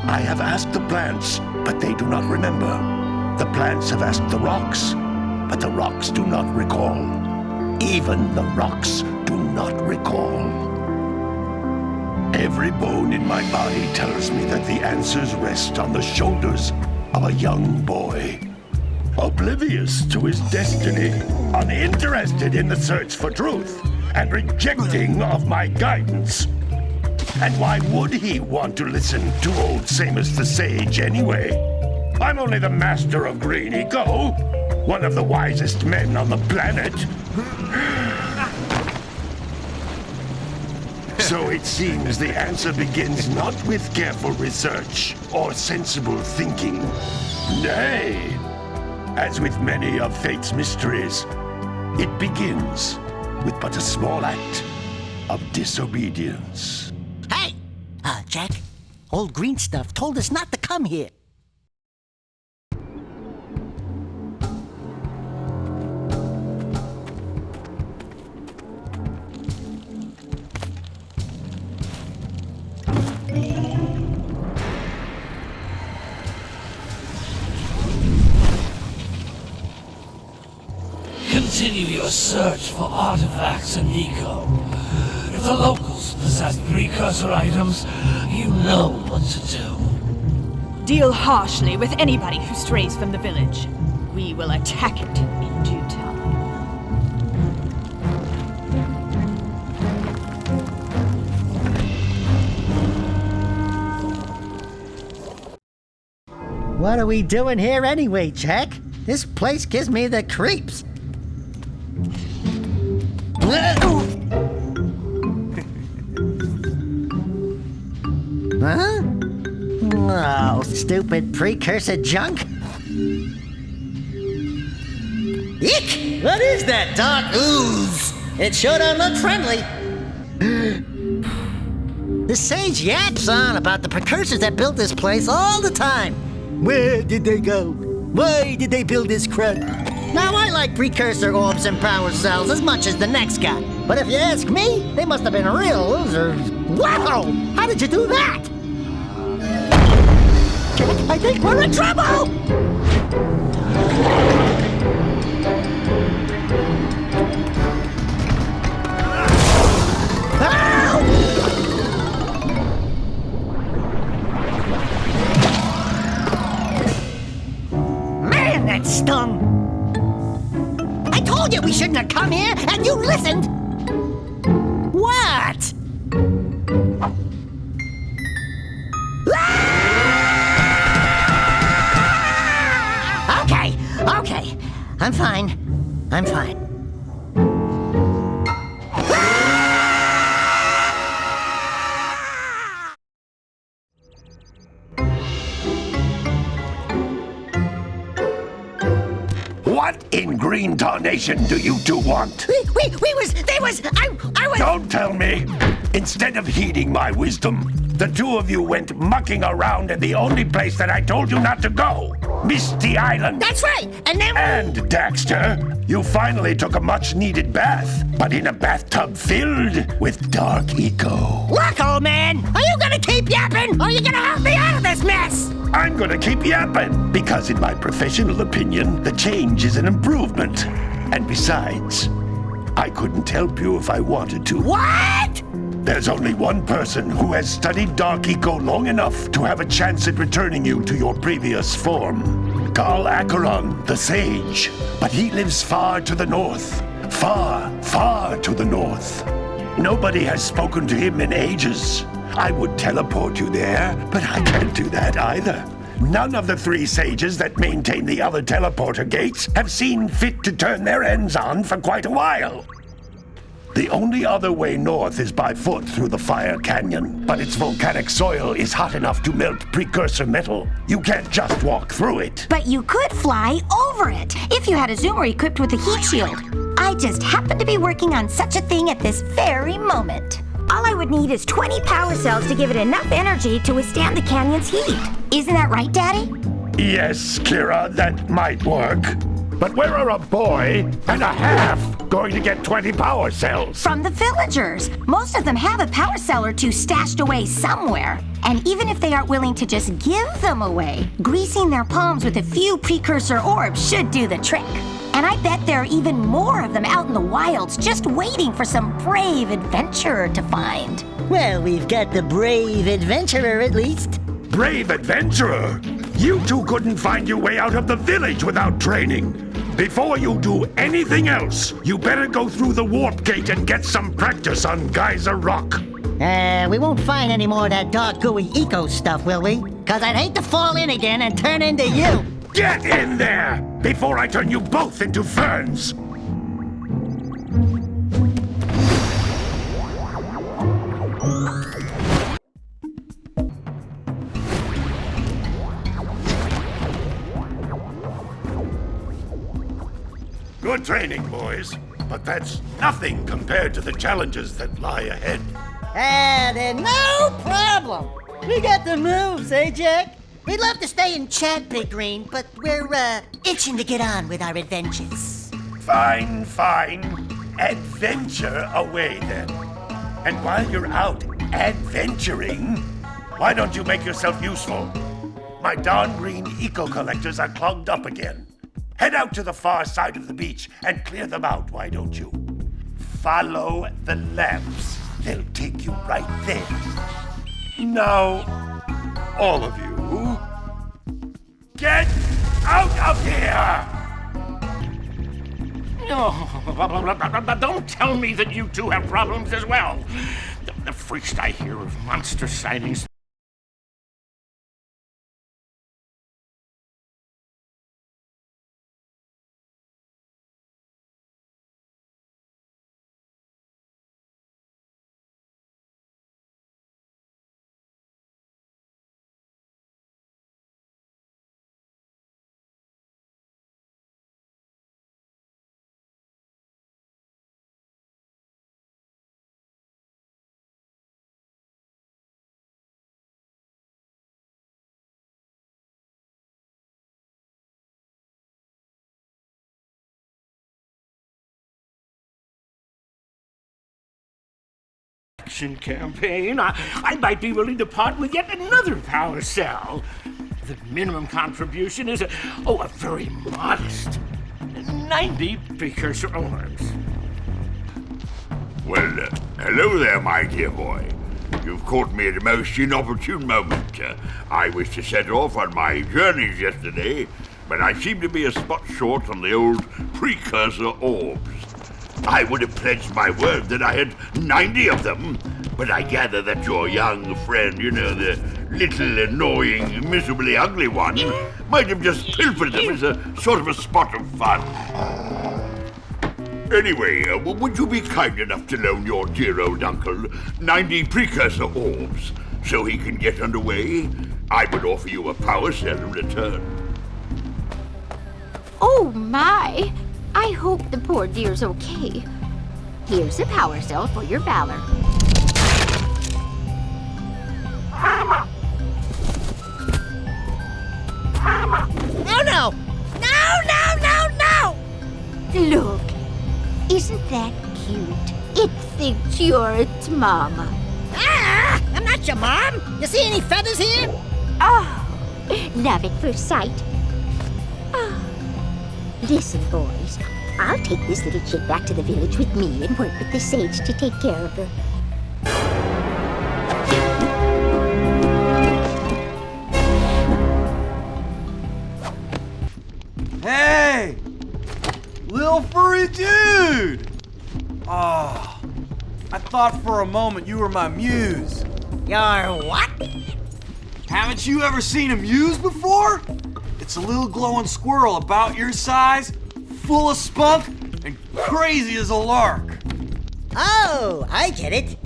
I have asked the plants, but they do not remember. The plants have asked the rocks, but the rocks do not recall. Even the rocks do not recall. Every bone in my body tells me that the answers rest on the shoulders of a young boy. Oblivious to his destiny, uninterested in the search for truth, and rejecting of my guidance. And why would he want to listen to old Samus the Sage anyway? I'm only the master of Green Eco, one of the wisest men on the planet. So it seems the answer begins not with careful research or sensible thinking. Nay, as with many of fate's mysteries, it begins with but a small act of disobedience. Hey! Jak, old green stuff told us not to come here. Continue your search for artifacts in Eco. If the locals possess precursor items, you know what to do. Deal harshly with anybody who strays from the village. We will attack it in due time. What are we doing here anyway, Jak? This place gives me the creeps. Huh? Oh, stupid precursor junk. Eek! What is that dark ooze? It sure don't look friendly. The sage yaps on about the precursors that built this place all the time. Where did they go? Why did they build this crud? Now, I like precursor orbs and power cells as much as the next guy. But if you ask me, they must have been real losers. Wow! How did you do that? Jak, I think we're in trouble! Man, that stung! I told you we shouldn't have come here, and you listened! What? Okay. I'm fine. What in green tarnation do you two want? I was... Don't tell me! Instead of heeding my wisdom, the two of you went mucking around in the only place that I told you not to go, Misty Island. That's right, and then... And, Daxter, you finally took a much-needed bath, but in a bathtub filled with dark eco. Look, old man, are you gonna keep yapping, or are you gonna help me out of this mess? I'm gonna keep yapping, because in my professional opinion, the change is an improvement. And besides, I couldn't help you if I wanted to. What? There's only one person who has studied Dark Eco long enough to have a chance at returning you to your previous form. Carl Acheron, the Sage. But he lives far to the north. Far, far to the north. Nobody has spoken to him in ages. I would teleport you there, but I can't do that either. None of the three sages that maintain the other teleporter gates have seen fit to turn their ends on for quite a while. The only other way north is by foot through the Fire Canyon, but its volcanic soil is hot enough to melt precursor metal. You can't just walk through it. But you could fly over it if you had a zoomer equipped with a heat shield. I just happen to be working on such a thing at this very moment. All I would need is 20 power cells to give it enough energy to withstand the canyon's heat. Isn't that right, Daddy? Yes, Kira, that might work. But where are a boy and a half going to get 20 power cells? From the villagers. Most of them have a power cell or two stashed away somewhere. And even if they aren't willing to just give them away, greasing their palms with a few precursor orbs should do the trick. And I bet there are even more of them out in the wilds just waiting for some brave adventurer to find. Well, we've got the brave adventurer at least. Brave adventurer? You two couldn't find your way out of the village without training. Before you do anything else, you better go through the warp gate and get some practice on Geyser Rock. We won't find any more of that dark gooey eco stuff, will we? 'Cause I'd hate to fall in again and turn into you. Get in there before I turn you both into ferns. Good training, boys, but that's nothing compared to the challenges that lie ahead. Then no problem. We got the moves, eh, Jack? We'd love to stay and chat, Big Green, but we're, itching to get on with our adventures. Fine, fine. Adventure away, then. And while you're out adventuring, why don't you make yourself useful? My darn green eco-collectors are clogged up again. Head out to the far side of the beach and clear them out, why don't you? Follow the lamps. They'll take you right there. Now, all of you, get out of here! No, don't tell me that you two have problems as well. The first I hear of monster sightings, action campaign, I might be willing to part with yet another power cell. The minimum contribution is a very modest 90 precursor orbs. Well, hello there, my dear boy. You've caught me at a most inopportune moment. I was to set off on my journeys yesterday, but I seem to be a spot short on the old precursor orbs. I would have pledged my word that I had 90 of them, but I gather that your young friend, the little annoying, miserably ugly one, might have just pilfered them as a sort of a spot of fun. Anyway, would you be kind enough to loan your dear old uncle 90 precursor orbs so he can get underway? I would offer you a power cell in return. Oh my! I hope the poor dear's okay. Here's a power cell for your valor. No, no! No, no, no, no! Look, isn't that cute? It thinks you're its mama. Ah! I'm not your mom! You see any feathers here? Oh, love at first sight. Oh. Listen, boys, I'll take this little chick back to the village with me and work with the sage to take care of her. Hey! Little furry dude! Oh, I thought for a moment you were my muse. Your what? Haven't you ever seen a muse before? It's a little glowing squirrel about your size, full of spunk, and crazy as a lark. Oh, I get it.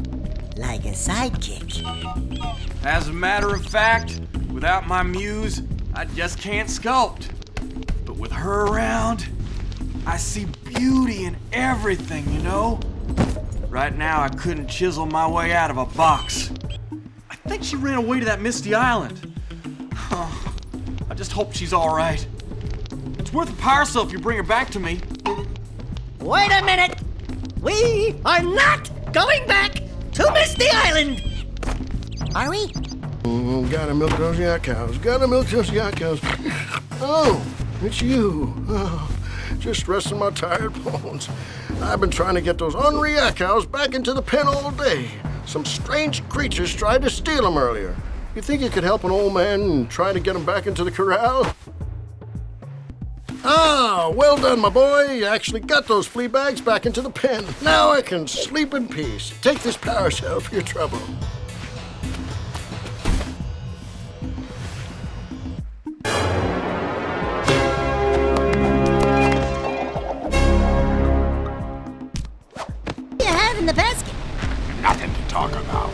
Like a sidekick. As a matter of fact, without my muse, I just can't sculpt. But with her around, I see beauty in everything, you know? Right now, I couldn't chisel my way out of a box. I think she ran away to that misty island. I just hope she's all right. It's worth a power cell if you bring her back to me. Wait a minute! We are not going back to Misty Island! Are we? Gotta milk those yak cows. Gotta milk those yak cows. Oh, it's you. Oh, just resting my tired bones. I've been trying to get those ornery yak cows back into the pen all day. Some strange creatures tried to steal them earlier. You think you could help an old man and try to get them back into the corral? Ah, well done, my boy. You actually got those flea bags back into the pen. Now I can sleep in peace. Take this power cell for your trouble. You have in the basket? Nothing to talk about.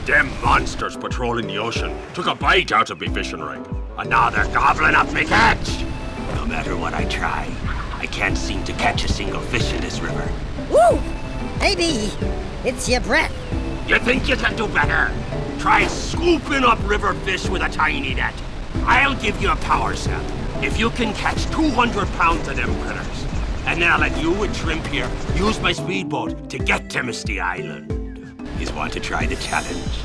Them monsters patrolling the ocean took a bite out of me fishing rig. And now they're gobbling up me catch. No matter what I try, I can't seem to catch a single fish in this river. Woo! Maybe it's your breath. You think you can do better? Try scooping up river fish with a tiny net. I'll give you a power cell if you can catch 200 pounds of them critters. And then I'll let you and Shrimp here use my speedboat to get to Misty Island. You want to try the challenge?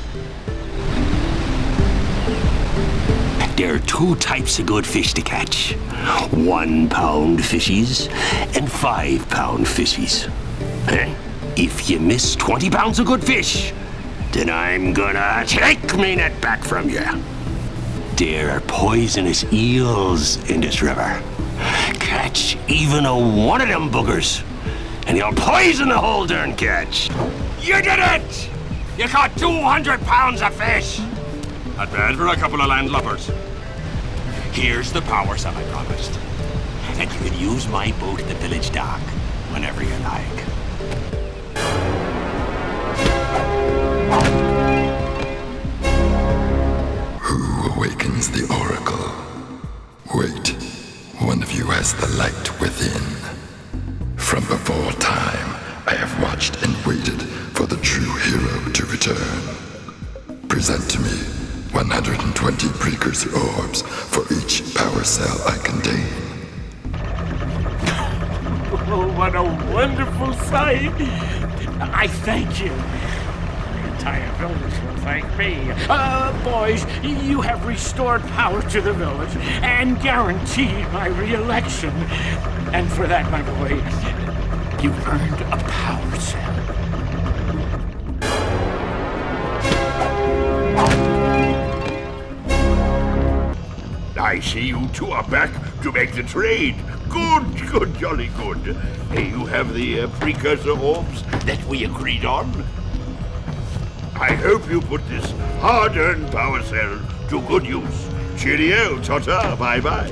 There are two types of good fish to catch. 1 pound fishies and 5 pound fishies. And if you miss 20 pounds of good fish, then I'm gonna take me net back from you. There are poisonous eels in this river. Catch even one of them boogers, and you'll poison the whole darn catch. You did it! You caught 200 pounds of fish! Not bad for a couple of landlubbers. Here's the power cell I promised. And you can use my boat at the village dock whenever you like. Who awakens the oracle? Wait, one of you has the light within. From before time, I have watched and waited for the true hero to return. Present to me 120 precursor orbs for each power cell I contain. Oh, what a wonderful sight! I thank you. The entire village will thank me. Boys, you have restored power to the village and guaranteed my re-election. And for that, my boy, you've earned a power cell. I see you two are back to make the trade. Good, jolly good. You have the precursor orbs that we agreed on. I hope you put this hard-earned power cell to good use. Cheerio, ta-ta, bye-bye.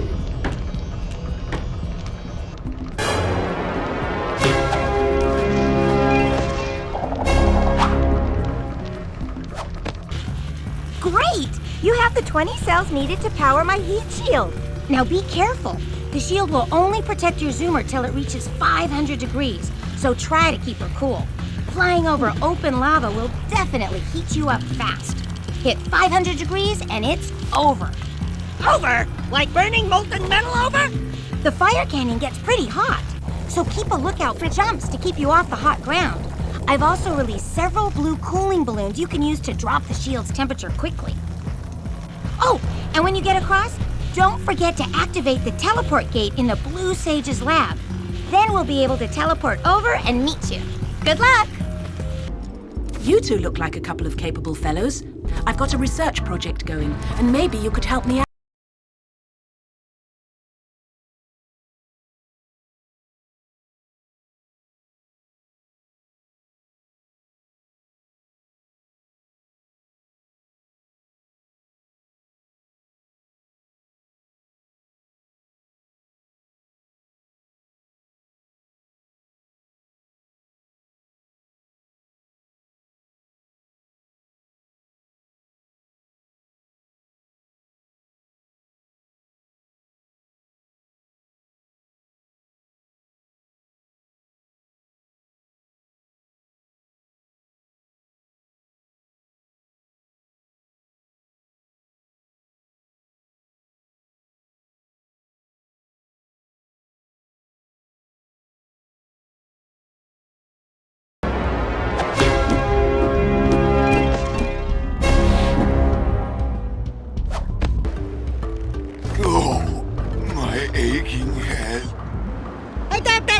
Great! You have the 20 cells needed to power my heat shield. Now be careful. The shield will only protect your zoomer till it reaches 500 degrees, so try to keep her cool. Flying over open lava will definitely heat you up fast. Hit 500 degrees and it's over. Over? Like burning molten metal over? The fire canyon gets pretty hot, so keep a lookout for jumps to keep you off the hot ground. I've also released several blue cooling balloons you can use to drop the shield's temperature quickly. Oh, and when you get across, don't forget to activate the teleport gate in the Blue Sage's lab. Then we'll be able to teleport over and meet you. Good luck! You two look like a couple of capable fellows. I've got a research project going, and maybe you could help me out.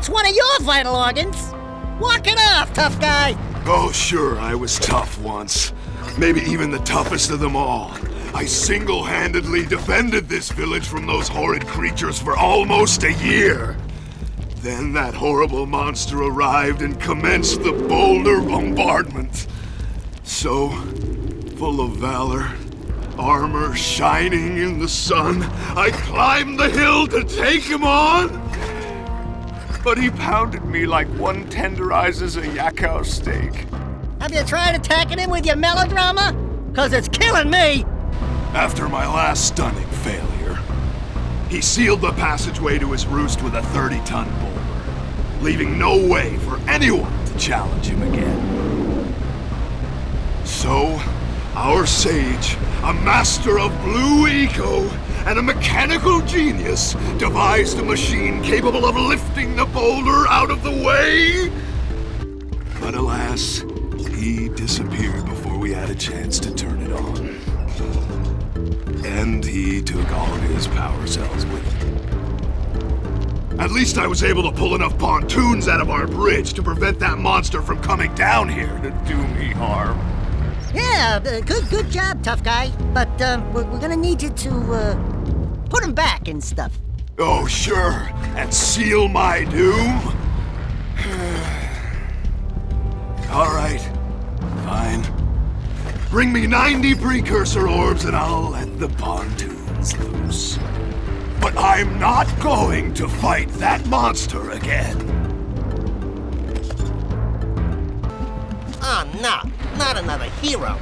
That's one of your vital organs. Walk it off, tough guy. Oh, sure, I was tough once. Maybe even the toughest of them all. I single-handedly defended this village from those horrid creatures for almost a year. Then that horrible monster arrived and commenced the boulder bombardment. So, full of valor, armor shining in the sun, I climbed the hill to take him on. But he pounded me like one tenderizes a yakao steak. Have you tried attacking him with your melodrama? 'Cause it's killing me. After my last stunning failure, he sealed the passageway to his roost with a 30-ton boulder, leaving no way for anyone to challenge him again. So, our sage, a master of blue eco and a mechanical genius, devised a machine capable of lifting the boulder out of the way. But alas, he disappeared before we had a chance to turn it on. And he took all his power cells with him. At least I was able to pull enough pontoons out of our bridge to prevent that monster from coming down here to do me harm. Yeah, good job, tough guy. But we're gonna need you to put him back and stuff. Oh, sure, and seal my doom? All right, fine. Bring me 90 precursor orbs and I'll let the pontoons loose. But I'm not going to fight that monster again. Oh, no, not another hero.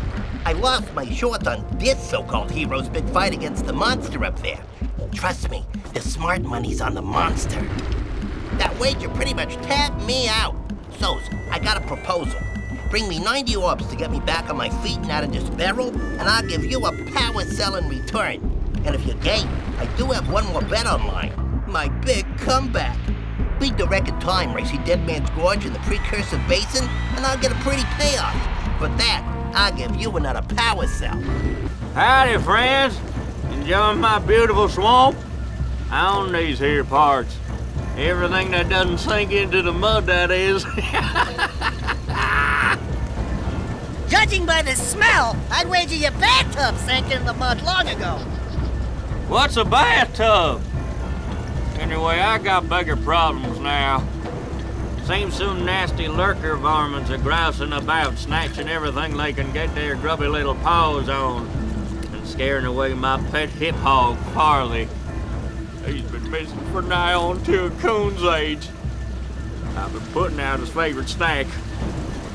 I lost my short on this so-called hero's big fight against the monster up there. Trust me, the smart money's on the monster. That wager pretty much tapped me out. So, I got a proposal. Bring me 90 orbs to get me back on my feet and out of this barrel, and I'll give you a power cell in return. And if you're game, I do have one more bet online. My big comeback. Beat the record time race at Dead Man's Gorge in the Precursor Basin, and I'll get a pretty payoff. For that, I'll give you another power cell. Howdy, friends. Enjoying my beautiful swamp? I own these here parts. Everything that doesn't sink into the mud, that is. Judging by the smell, I'd wager your bathtub sank in the mud long ago. What's a bathtub? Anyway, I got bigger problems now. Seems some nasty lurker varmints are grousing about, snatching everything they can get their grubby little paws on, and scaring away my pet hip hog, Farley. He's been missing for nigh on to a coon's age. I've been putting out his favorite snack.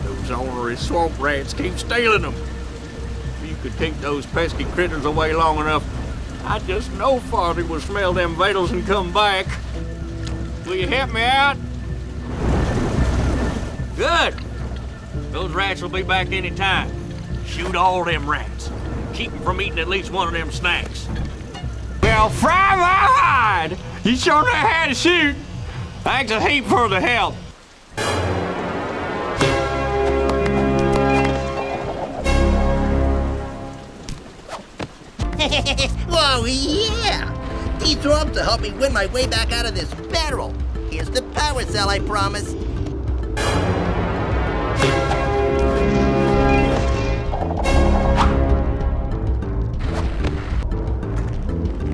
Those ornery swamp rats keep stealing them. If you could keep those pesky critters away long enough, I just know Farley will smell them vitals and come back. Will you help me out? Good. Those rats will be back any time. Shoot all them rats. Keep them from eating at least one of them snacks. Well, fry my hide! You sure know how to shoot. Thanks a heap for the help. Oh, yeah! These orbs will help me win my way back out of this barrel. Here's the power cell I promised.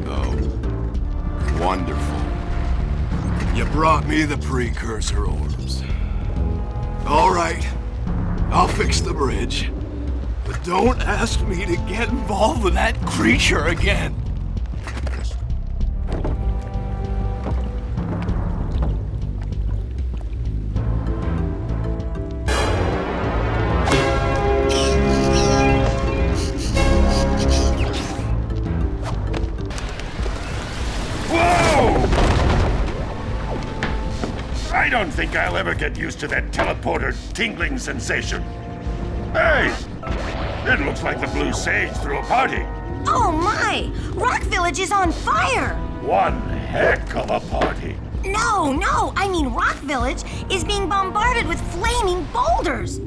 Oh, wonderful. You brought me the precursor orbs. All right, I'll fix the bridge. But don't ask me to get involved with that creature again. I don't think I'll ever get used to that teleporter tingling sensation. Hey! It looks like the Blue Sage threw a party. Oh my! Rock Village is on fire! One heck of a party. No, I mean Rock Village is being bombarded with flaming boulders.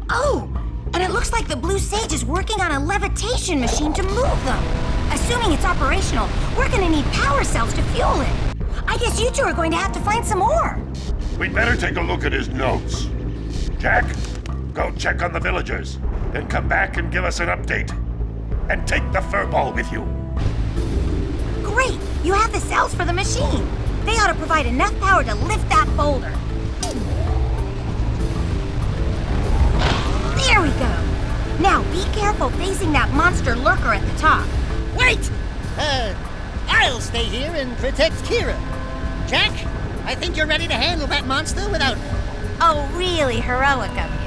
Oh, and it looks like the Blue Sage is working on a levitation machine to move them. Assuming it's operational, we're gonna need power cells to fuel it. I guess you two are going to have to find some more. We'd better take a look at his notes. Jack, go check on the villagers. Then come back and give us an update. And take the furball with you. Great! You have the cells for the machine. They ought to provide enough power to lift that boulder. There we go. Now be careful facing that monster lurker at the top. Wait! I'll stay here and protect Kira. Jack, I think you're ready to handle that monster without... Oh, really heroic of you.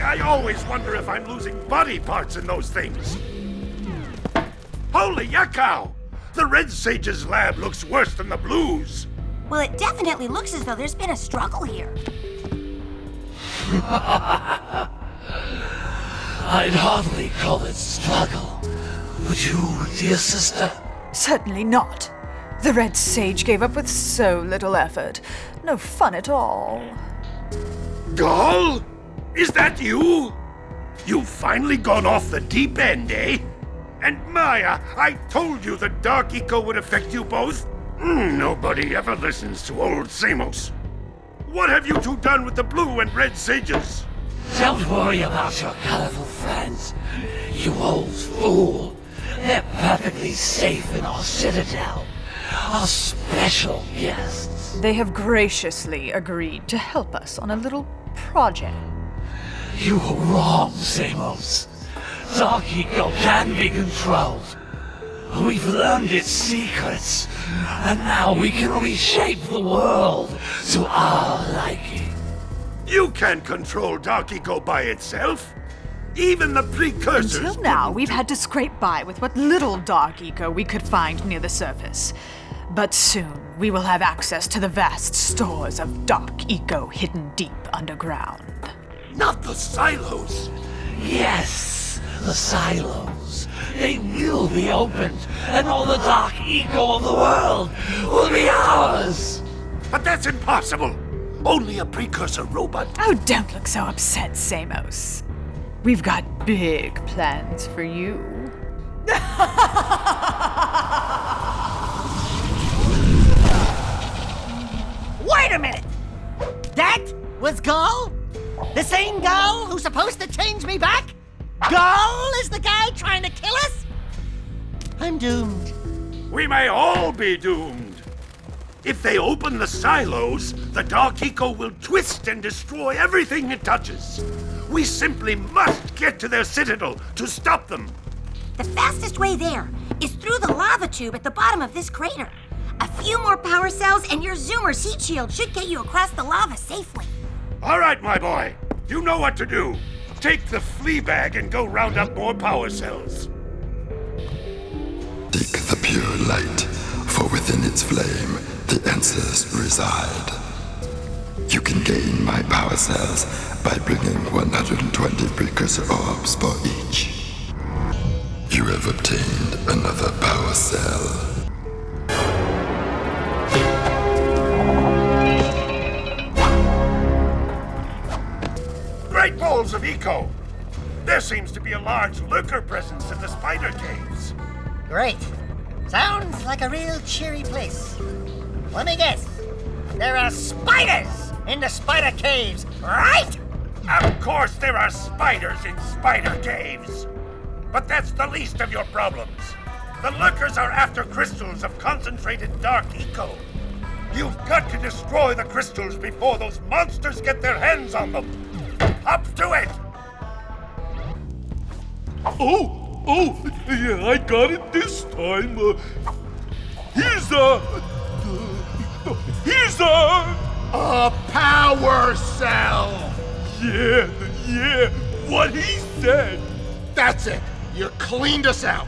I always wonder if I'm losing body parts in those things. Holy yakkow! The Red Sage's lab looks worse than the Blues. Well, it definitely looks as though there's been a struggle here. I'd hardly call it struggle. Would you, dear sister? Certainly not. The Red Sage gave up with so little effort. No fun at all. Gall? Is that you? You've finally gone off the deep end, eh? And Maya, I told you the dark eco would affect you both. Nobody ever listens to old Samos. What have you two done with the Blue and Red Sages? Don't worry about your colorful friends, you old fool. They're perfectly safe in our citadel. Our special guests. They have graciously agreed to help us on a little project. You were wrong, Samos. Dark Eco can be controlled. We've learned its secrets, and now we can reshape the world to our liking. You can't control Dark Eco by itself. Even the precursors... Until now, we've had to scrape by with what little Dark Eco we could find near the surface. But soon, we will have access to the vast stores of Dark Eco hidden deep underground. Not the silos! Yes, the silos. They will be opened, and all the Dark Eco of the world will be ours! But that's impossible! Only a precursor robot... Oh, don't look so upset, Samos. We've got big plans for you. Wait a minute! That was Gall? The same Gall who's supposed to change me back? Gall is the guy trying to kill us? I'm doomed. We may all be doomed. If they open the silos, the Dark Eco will twist and destroy everything it touches. We simply must get to their citadel to stop them. The fastest way there is through the lava tube at the bottom of this crater. A few more power cells and your Zoomer's heat shield should get you across the lava safely. All right, my boy. You know what to do. Take the flea bag and go round up more power cells. Seek the pure light, for within its flame the answers reside. You can gain my power cells by bringing 120 precursor orbs for each. You have obtained another power cell. Great balls of eco! There seems to be a large lurker presence in the spider caves. Great. Sounds like a real cheery place. Let me guess. There are spiders in the spider caves, right? Of course there are spiders in spider caves. But that's the least of your problems. The lurkers are after crystals of concentrated dark eco. You've got to destroy the crystals before those monsters get their hands on them. Up to it! Oh, yeah, I got it this time. Here's a power cell. Yeah, what he said. That's it. You cleaned us out.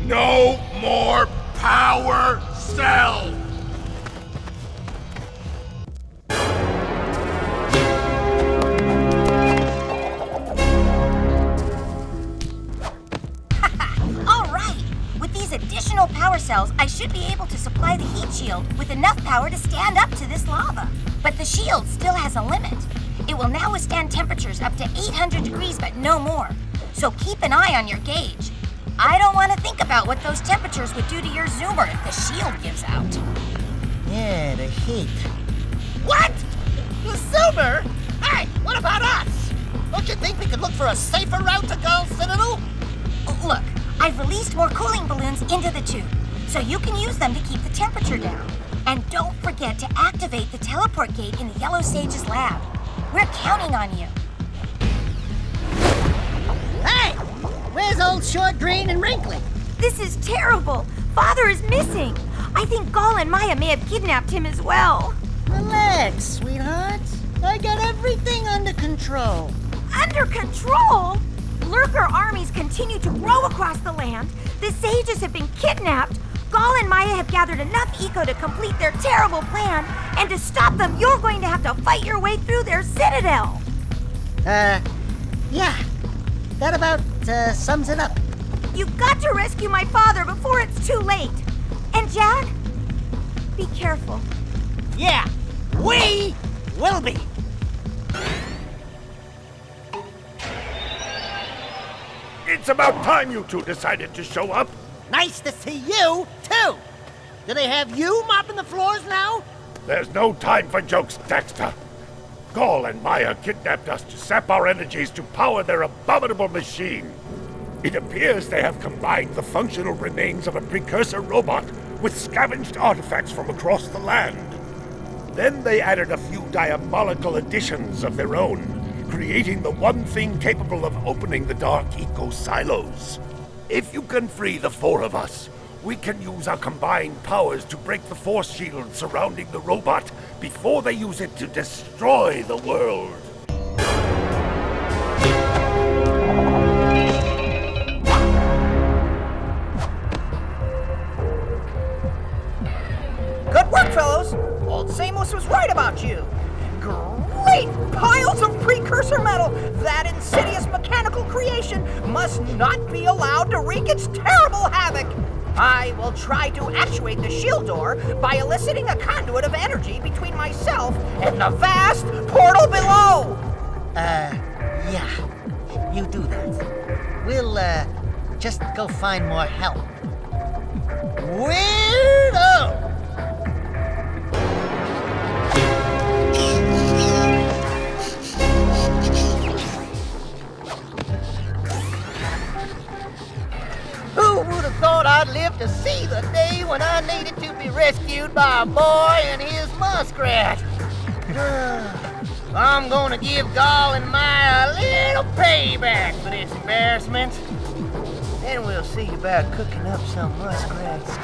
No more power cell. All right. With these additional power cells, I should be able to supply the heat shield with enough power to stand up to this lava. But the shield still has a limit. It will now withstand temperatures up to 800 degrees, but no more. So keep an eye on your gauge. I don't want to think about what those temperatures would do to your zoomer if the shield gives out. Yeah, the heat. What? The Silver? Hey, what about us? Don't you think we could look for a safer route to Gull Citadel? Look, I've released more cooling balloons into the tube, so you can use them to keep the temperature down. And don't forget to activate the teleport gate in the Yellow Sage's lab. We're counting on you. Hey! Where's old Short, Green, and Wrinkly? This is terrible. Father is missing. I think Gall and Maya may have kidnapped him as well. Relax, sweetheart. I got everything under control. Under control? Lurker armies continue to grow across the land. The sages have been kidnapped. Gall and Maya have gathered enough eco to complete their terrible plan. And to stop them, you're going to have to fight your way through their citadel. Yeah. That about sums it up. You've got to rescue my father before it's too late. And Jack, be careful. Yeah, we will be. It's about time you two decided to show up. Nice to see you, too. Do they have you mopping the floors now? There's no time for jokes, Daxter. Gall and Maya kidnapped us to sap our energies to power their abominable machine. It appears they have combined the functional remains of a precursor robot with scavenged artifacts from across the land. Then they added a few diabolical additions of their own, creating the one thing capable of opening the dark eco silos. If you can free the four of us, we can use our combined powers to break the force shield surrounding the robot before they use it to destroy the world. Good work, fellows. Old Samos was right about you. Great piles of precursor metal. That insidious mechanical creation must not be allowed to wreak its terrible havoc. I will try to actuate the shield door by eliciting a conduit of energy between myself and the vast portal below. Yeah. You do that. We'll, just go find more help. Weirdo! Who would have thought I'd live to see the day when I needed to be rescued by a boy and his muskrat? I'm gonna give Gall and Maya a little payback for this embarrassment. Then we'll see about cooking up some muskrat stew.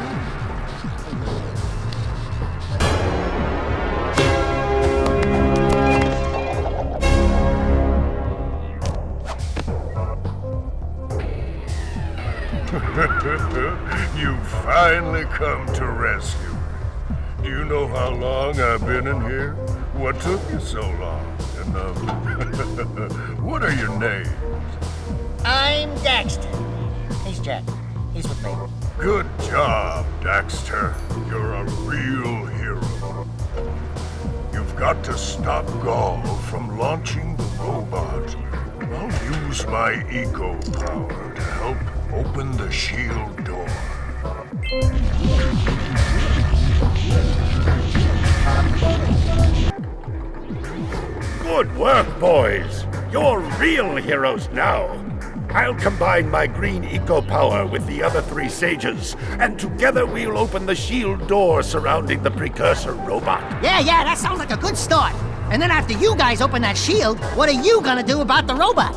You've finally come to rescue. Do you know how long I've been in here? What took you so long? And, what are your names? I'm Daxter. He's Jack. He's with me. Good job, Daxter. You're a real hero. You've got to stop Gall from launching the robot. I'll use my eco power to help open the shield door. Good work, boys. You're real heroes now. I'll combine my green eco power with the other three sages, and together we'll open the shield door surrounding the precursor robot. Yeah, that sounds like a good start. And then after you guys open that shield, what are you gonna do about the robot?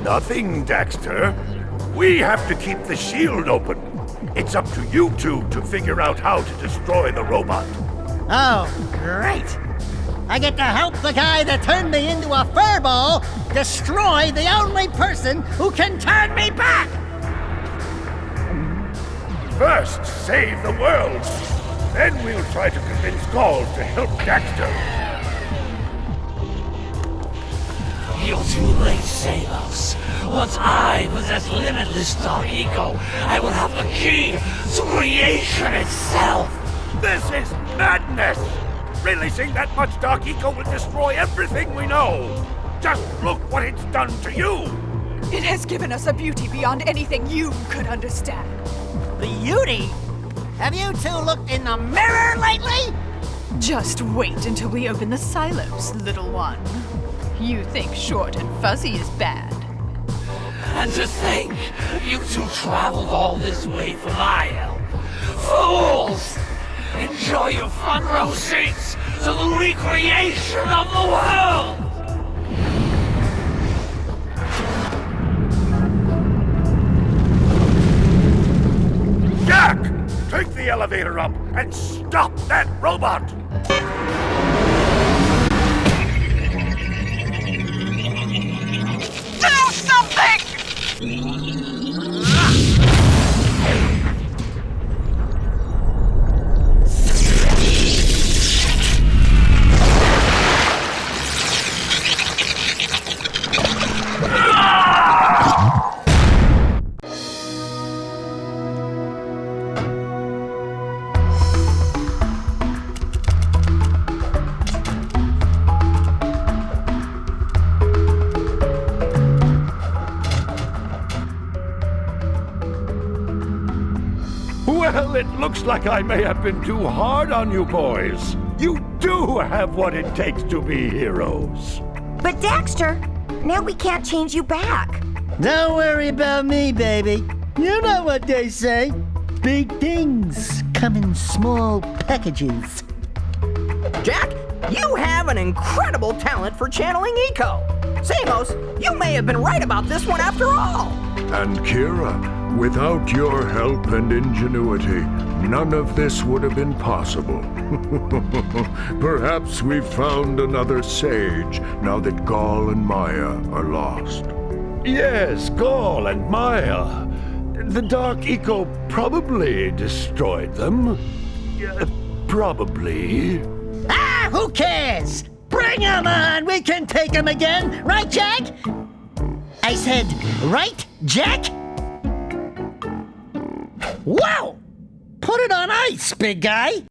Nothing, Daxter. We have to keep the shield open. It's up to you two to figure out how to destroy the robot. Oh, great. I get to help the guy that turned me into a furball destroy the only person who can turn me back! First, save the world. Then we'll try to convince Gall to help Daxter. You're too late, Salos. Once I possess limitless Dark Eco, I will have the key to creation itself. This is madness! Releasing that much Dark Eco will destroy everything we know! Just look what it's done to you! It has given us a beauty beyond anything you could understand. Beauty? Have you two looked in the mirror lately? Just wait until we open the silos, little one. You think short and fuzzy is bad. And to think, you two traveled all this way for my help. Fools! Enjoy your front row seats to the recreation of the world! Jak! Take the elevator up and stop that robot! Do something! Well, it looks like I may have been too hard on you boys. You do have what it takes to be heroes. But Daxter, now we can't change you back. Don't worry about me, baby. You know what they say. Big things come in small packages. Jak, you have an incredible talent for channeling eco. Samos, you may have been right about this one after all. And Kira, without your help and ingenuity, none of this would have been possible. Perhaps we've found another sage now that Gaul and Maya are lost. Yes, Gaul and Maya. The Dark Eco probably destroyed them. Probably. Ah, who cares? Bring 'em on! We can take 'em again! Right, Jak? I said, right, Jak? Wow! Put it on ice, big guy!